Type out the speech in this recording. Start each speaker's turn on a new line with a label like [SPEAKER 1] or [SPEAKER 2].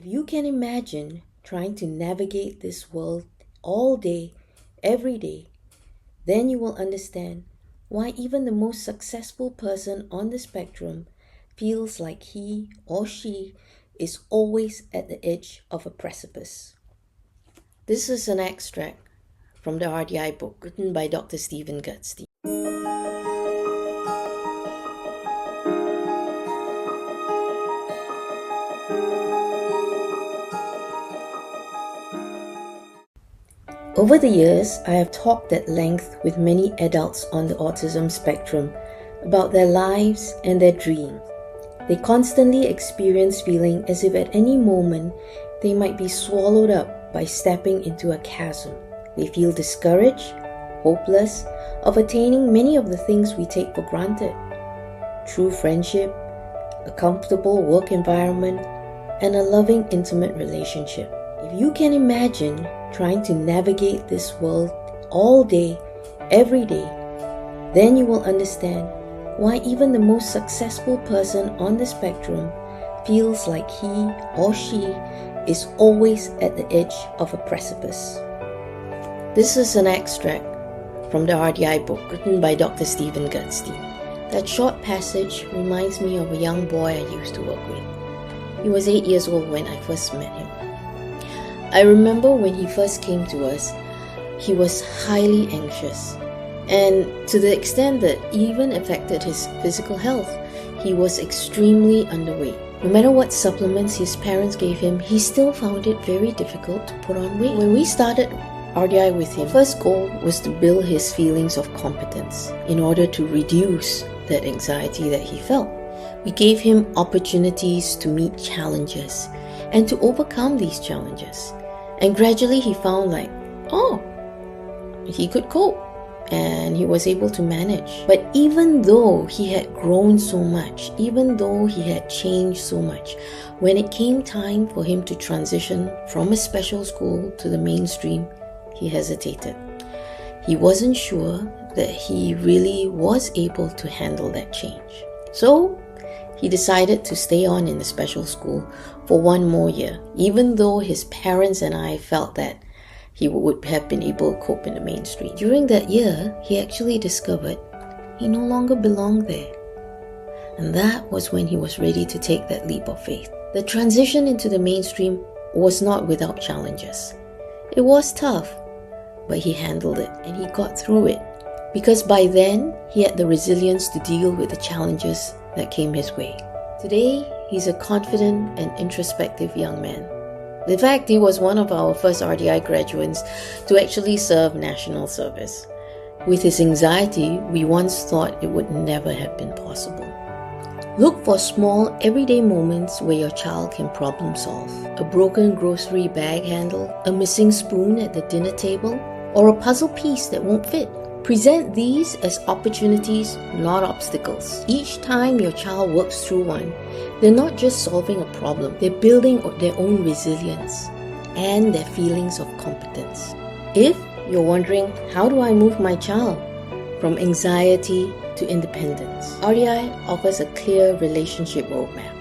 [SPEAKER 1] If you can imagine trying to navigate this world all day, every day, then you will understand why even the most successful person on the spectrum feels like he or she is always at the edge of a precipice. This is an extract from the RDI book written by Dr. Stephen Gutstein. Over the years, I have talked at length with many adults on the autism spectrum about their lives and their dreams. They constantly experience feeling as if at any moment they might be swallowed up by stepping into a chasm. They feel discouraged, hopeless of attaining many of the things we take for granted. True friendship, a comfortable work environment, and a loving, intimate relationship. If you can imagine trying to navigate this world all day, every day, then you will understand why even the most successful person on the spectrum feels like he or she is always at the edge of a precipice. This is an extract from the RDI book written by Dr. Stephen Gutstein. That short passage reminds me of a young boy I used to work with. He was 8 years old when I first met him. I remember when he first came to us, he was highly anxious, and to the extent that even affected his physical health. He was extremely underweight. No matter what supplements his parents gave him, he still found it very difficult to put on weight. When we started RDI with him, first goal was to build his feelings of competence in order to reduce that anxiety that he felt. We gave him opportunities to meet challenges and to overcome these challenges. And gradually he found he could cope and he was able to manage. But even though he had grown so much, even though he had changed so much, when it came time for him to transition from a special school to the mainstream, he hesitated. He wasn't sure that he really was able to handle that change. So he decided to stay on in the special school for 1 more year, even though his parents and I felt that he would have been able to cope in the mainstream. During that year, he actually discovered he no longer belonged there. And that was when he was ready to take that leap of faith. The transition into the mainstream was not without challenges. It was tough, but he handled it and he got through it. Because by then, he had the resilience to deal with the challenges that came his way. Today, he's a confident and introspective young man. In fact, he was one of our first RDI graduates to actually serve national service. With his anxiety, we once thought it would never have been possible. Look for small, everyday moments where your child can problem solve. A broken grocery bag handle, a missing spoon at the dinner table, or a puzzle piece that won't fit. Present these as opportunities, not obstacles. Each time your child works through one, they're not just solving a problem, they're building their own resilience and their feelings of competence. If you're wondering, how do I move my child from anxiety to independence? RDI offers a clear relationship roadmap.